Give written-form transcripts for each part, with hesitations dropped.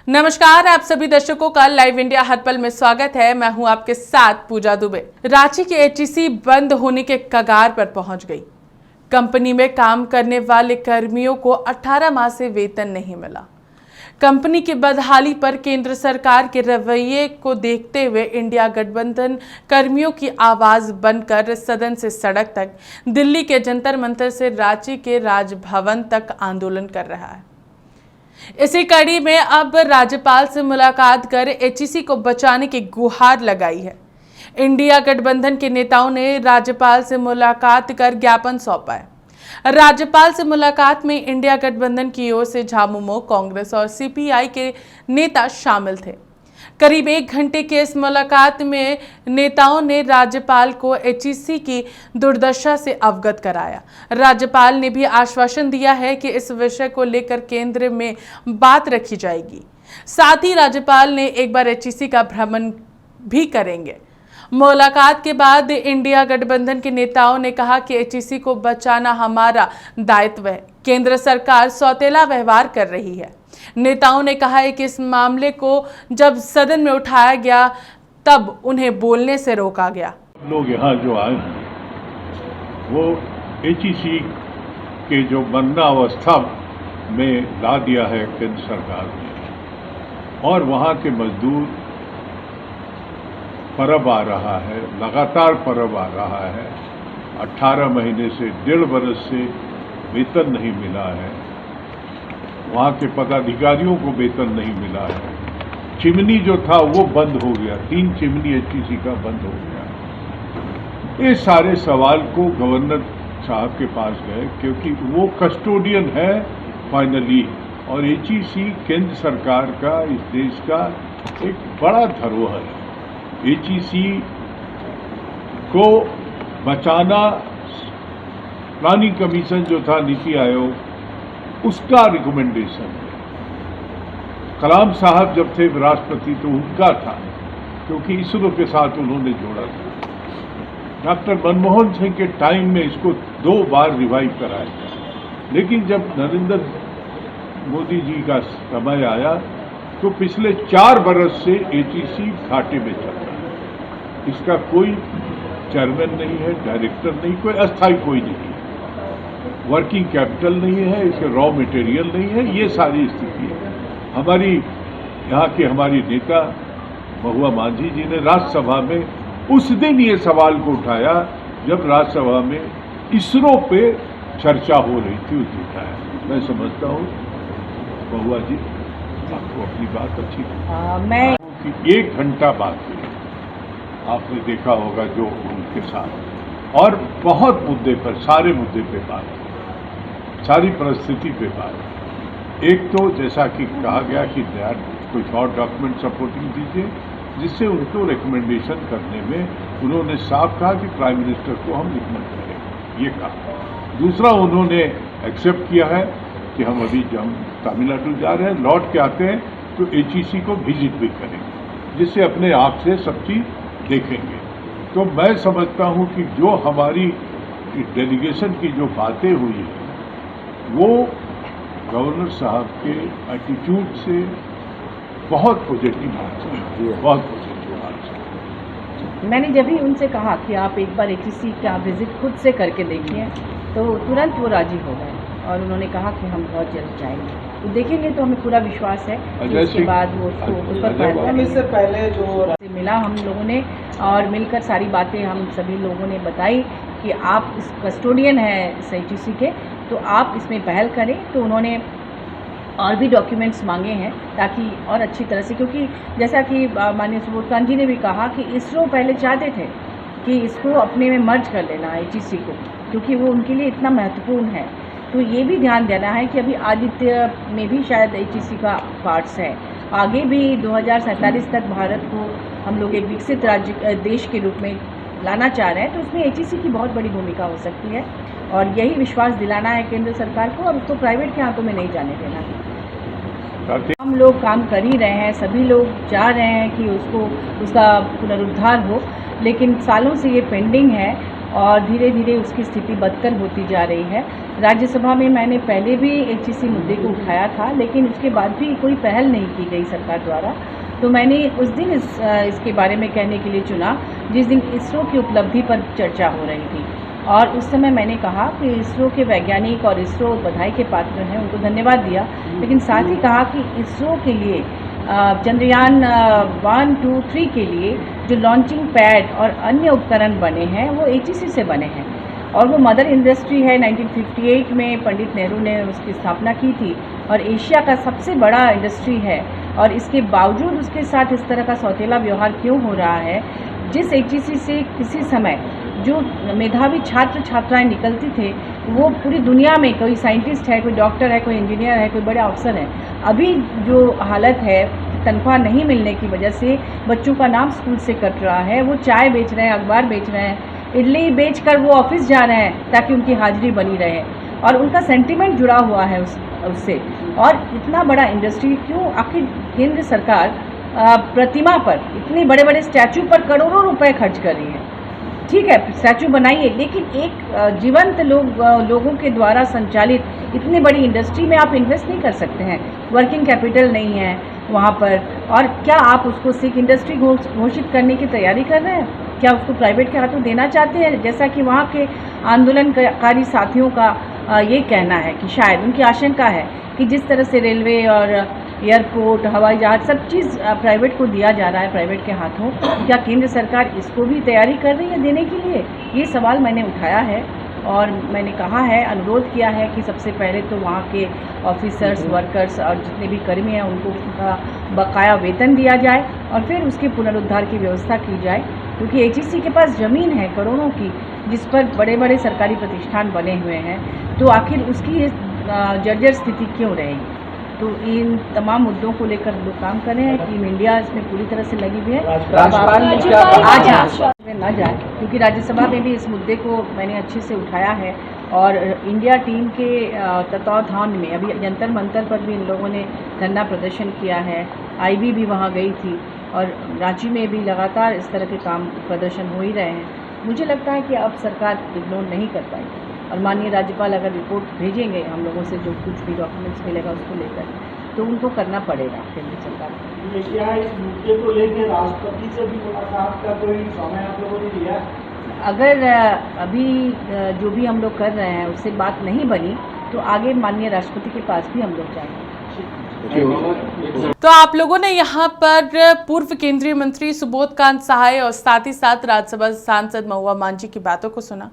नमस्कार, आप सभी दर्शकों का लाइव इंडिया हर पल में स्वागत है। मैं हूं आपके साथ पूजा दुबे। रांची के एचईसी बंद होने के कगार पर पहुंच गई। कंपनी में काम करने वाले कर्मियों को 18 माह से वेतन नहीं मिला। कंपनी की बदहाली पर केंद्र सरकार के रवैये को देखते हुए इंडिया गठबंधन कर्मियों की आवाज बनकर सदन से सड़क तक, दिल्ली के जंतर मंतर से रांची के राजभवन तक आंदोलन कर रहा है। इसी कड़ी में अब राज्यपाल से मुलाकात कर एचईसी को बचाने की गुहार लगाई है। इंडिया गठबंधन के नेताओं ने राज्यपाल से मुलाकात कर ज्ञापन सौंपा है। राज्यपाल से मुलाकात में इंडिया गठबंधन की ओर से झामुमो, कांग्रेस और सीपीआई के नेता शामिल थे। करीब 1 घंटे की इस मुलाकात में नेताओं ने राज्यपाल को एचईसी की दुर्दशा से अवगत कराया। राज्यपाल ने भी आश्वासन दिया है कि इस विषय को लेकर केंद्र में बात रखी जाएगी। साथ ही राज्यपाल ने एक बार एचईसी का भ्रमण भी करेंगे। मुलाकात के बाद इंडिया गठबंधन के नेताओं ने कहा कि एचईसी को बचाना हमारा दायित्व है। केंद्र सरकार सौतेला व्यवहार कर रही है। नेताओं ने कहा है कि इस मामले को जब सदन में उठाया गया तब उन्हें बोलने से रोका गया। लोग यहाँ जो आए हैं वो एचईसी के जो मरना अवस्था में ला दिया है केंद्र सरकार ने, और वहाँ के मजदूर परब आ रहा है, लगातार परब आ रहा है। 18 महीने से 1.5 बरस से वेतन नहीं मिला है। वहाँ के पदाधिकारियों को वेतन नहीं मिला है। चिमनी जो था वो बंद हो गया, 3 चिमनी एचईसी का बंद हो गया। ये सारे सवाल को गवर्नर साहब के पास गए, क्योंकि वो कस्टोडियन है फाइनली, और एचईसी केंद्र सरकार का, इस देश का एक बड़ा धरोहर है। एचईसी को बचाना प्लानिंग कमीशन जो था, नीति आयोग, उसका रिकमेंडेशन है। कलाम साहब जब थे राष्ट्रपति तो उनका था, क्योंकि इसरो के साथ उन्होंने जोड़ा था। डॉक्टर मनमोहन सिंह के टाइम में इसको 2 बार रिवाइव कराया था, लेकिन जब नरेंद्र मोदी जी का समय आया तो पिछले 4 बरस से एचईसी घाटे में चल रहा है। इसका कोई चेयरमैन नहीं है, डायरेक्टर नहीं, कोई अस्थायी कोई नहीं है, वर्किंग कैपिटल नहीं है, इसके रॉ मटेरियल नहीं है। ये सारी स्थिति है। हमारी यहाँ के हमारी नेता महुआ मांझी जी ने राज्यसभा में उस दिन ये सवाल को उठाया जब राज्यसभा में इसरो पे चर्चा हो रही थी, उस दिन उठाया। मैं समझता हूँ महुआ जी आपको अपनी बात अच्छी मैं 1 घंटा बात हुई, आपने देखा होगा जो उनके साथ, और बहुत मुद्दे पर, सारे मुद्दे पे बात, सारी परिस्थिति पे बात। एक तो जैसा कि कहा गया कि कुछ और डॉक्यूमेंट सपोर्टिंग दीजिए, जिससे उनको रिकमेंडेशन करने में उन्होंने साफ कहा कि प्राइम मिनिस्टर को हम रिकमेंड करेंगे, ये कहा। दूसरा, उन्होंने एक्सेप्ट किया है कि हम अभी जब हम तमिलनाडु जा रहे हैं, लौट के आते हैं तो एचईसी को विजिट भी करेंगे, जिससे अपने आप से सब चीज देखेंगे। तो मैं समझता हूँ कि जो हमारी डेलीगेशन की जो बातें हुई है वो गवर्नर साहब के एटीट्यूड से बहुत पॉजिटिव बात है, बहुत पॉजिटिव बात है। मैंने जब ही उनसे कहा कि आप एक बार एचईसी का विजिट खुद से करके देखिए, तो तुरंत वो राजी हो गए और उन्होंने कहा कि हम बहुत जल्द जाएंगे। तो देखेंगे तो हमें पूरा विश्वास है कि उसके बाद वो उसको उस पर इससे पहले जो मिला हम लोगों ने, और मिलकर सारी बातें हम सभी लोगों ने बताई कि आप इस कस्टोडियन हैं इस एचईसी के, तो आप इसमें पहल करें। तो उन्होंने और भी डॉक्यूमेंट्स मांगे हैं ताकि और अच्छी तरह से, क्योंकि जैसा कि माननीय सुबोध कांत जी ने भी कहा कि इसरो पहले चाहते थे कि इसको अपने में मर्ज कर लेना एचईसी को, क्योंकि वो उनके लिए इतना महत्वपूर्ण है। तो ये भी ध्यान देना है कि अभी आदित्य में भी शायद एचईसी का पार्ट्स है। आगे भी 2047 तक भारत को हम लोग एक विकसित राज्य देश के रूप में लाना चाह रहे हैं, तो इसमें एचईसी की बहुत बड़ी भूमिका हो सकती है, और यही विश्वास दिलाना है केंद्र सरकार को, और उसको प्राइवेट के हाथों में नहीं जाने देना है। हम लोग काम कर ही रहे हैं, सभी लोग चाह रहे हैं कि उसका पुनरुद्धार हो, लेकिन सालों से ये पेंडिंग है। और धीरे धीरे उसकी स्थिति बदतर होती जा रही है। राज्यसभा में मैंने पहले भी HEC मुद्दे को उठाया था, लेकिन उसके बाद भी कोई पहल नहीं की गई सरकार द्वारा। तो मैंने उस दिन इसके बारे में कहने के लिए चुना जिस दिन इसरो की उपलब्धि पर चर्चा हो रही थी, और उस समय मैंने कहा कि इसरो के वैज्ञानिक और इसरो बधाई के पात्र हैं, उनको धन्यवाद दिया, लेकिन साथ ही कहा कि इसरो के लिए चंद्रयान 1, 2, 3 के लिए जो लॉन्चिंग पैड और अन्य उपकरण बने हैं वो HEC से बने हैं, और वो मदर इंडस्ट्री है। 1958 में पंडित नेहरू ने उसकी स्थापना की थी और एशिया का सबसे बड़ा इंडस्ट्री है, और इसके बावजूद उसके साथ इस तरह का सौतेला व्यवहार क्यों हो रहा है। जिस HEC से किसी समय जो मेधावी छात्र छात्राएं निकलती थे वो पूरी दुनिया में कोई साइंटिस्ट है, कोई डॉक्टर है, कोई इंजीनियर है, कोई बड़े अफसर है। अभी जो हालत है तनख्वाह नहीं मिलने की वजह से बच्चों का नाम स्कूल से कट रहा है, वो चाय बेच रहे हैं, अखबार बेच रहे हैं, इडली बेचकर वो ऑफिस जा रहे हैं ताकि उनकी हाजिरी बनी रहे, और उनका सेंटिमेंट जुड़ा हुआ है उससे। और इतना बड़ा इंडस्ट्री क्यों, आखिर केंद्र सरकार प्रतिमा पर, इतने बड़े बड़े स्टैचू पर करोड़ों रुपए खर्च कर रही है। ठीक है, स्टैचू बनाइए, लेकिन एक जीवंत लोगों के द्वारा संचालित इतनी बड़ी इंडस्ट्री में आप इन्वेस्ट नहीं कर सकते हैं। वर्किंग कैपिटल नहीं है वहाँ पर, और क्या आप उसको सिख इंडस्ट्री घोषित करने की तैयारी कर रहे हैं? क्या उसको प्राइवेट के हाथों देना चाहते हैं, जैसा कि वहाँ के आंदोलनकारी साथियों का ये कहना है कि शायद उनकी आशंका है कि जिस तरह से रेलवे और एयरपोर्ट, हवाई जहाज, सब चीज़ प्राइवेट को दिया जा रहा है, प्राइवेट के हाथों, क्या केंद्र सरकार इसको भी तैयारी कर रही है देने के लिए? ये सवाल मैंने उठाया है, और मैंने कहा है, अनुरोध किया है कि सबसे पहले तो वहाँ के ऑफिसर्स, वर्कर्स और जितने भी कर्मी हैं उनको उनका बकाया वेतन दिया जाए, और फिर उसके पुनरुद्धार की व्यवस्था की जाए, क्योंकि HEC के पास ज़मीन है करोड़ों की, जिस पर बड़े बड़े सरकारी प्रतिष्ठान बने हुए हैं, तो आखिर उसकी जर्जर स्थिति क्यों रहेगी? तो इन तमाम मुद्दों को लेकर लोग काम कर रहे हैं। टीम इंडिया इसमें पूरी तरह से लगी हुई है। आज न जाए, क्योंकि राज्यसभा में भी इस मुद्दे को मैंने अच्छे से उठाया है, और इंडिया टीम के तत्वावधान में अभी जंतर मंतर पर भी इन लोगों ने धरना प्रदर्शन किया है। IB भी वहाँ गई थी, और रांची में भी लगातार इस तरह के काम प्रदर्शन हो ही रहे हैं। मुझे लगता है कि अब सरकार इग्नोर नहीं कर पाएगी, और माननीय राज्यपाल अगर रिपोर्ट भेजेंगे हम लोगों से, जो कुछ भी डॉक्यूमेंट्स मिलेगा उसको लेकर, तो उनको करना पड़ेगा केंद्र सरकार को। इस मुद्दे को लेकर राष्ट्रपति से भी मुलाकात का कोई समय आप लोगों ने लिया? अगर अभी जो भी हम लोग कर रहे हैं उससे बात नहीं बनी, तो आगे माननीय राष्ट्रपति के पास भी हम लोग जाएंगे। तो आप लोगों ने यहाँ पर पूर्व केंद्रीय मंत्री सुबोध कांत सहाय और साथ ही साथ राज्यसभा सांसद महुआ मांझी की बातों को सुना,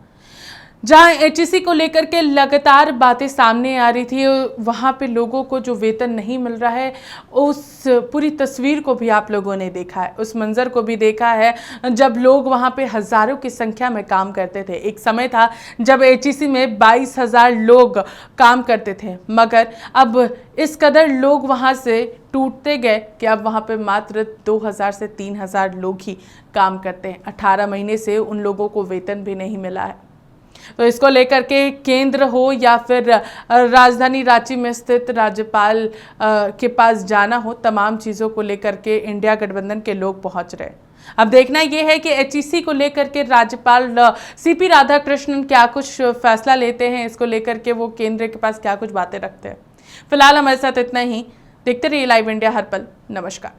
जहां HEC को लेकर के लगातार बातें सामने आ रही थी। वहां पे लोगों को जो वेतन नहीं मिल रहा है, उस पूरी तस्वीर को भी आप लोगों ने देखा है, उस मंजर को भी देखा है, जब लोग वहां पे हज़ारों की संख्या में काम करते थे। एक समय था जब HEC में 22,000 लोग काम करते थे, मगर अब इस कदर लोग वहां से टूटते गए कि अब वहाँ पे मात्र 2,000 से 3,000 लोग ही काम करते हैं। 18 महीने से उन लोगों को वेतन भी नहीं मिला है। तो इसको लेकर के केंद्र हो या फिर राजधानी रांची में स्थित राज्यपाल के पास जाना हो, तमाम चीज़ों को लेकर के इंडिया गठबंधन के लोग पहुंच रहे। अब देखना यह है कि HEC को लेकर के राज्यपाल CP राधाकृष्णन क्या कुछ फैसला लेते हैं, इसको लेकर के वो केंद्र के पास क्या कुछ बातें रखते हैं। फिलहाल हमारे साथ इतना ही। देखते रहिए लाइव इंडिया हर पल। नमस्कार।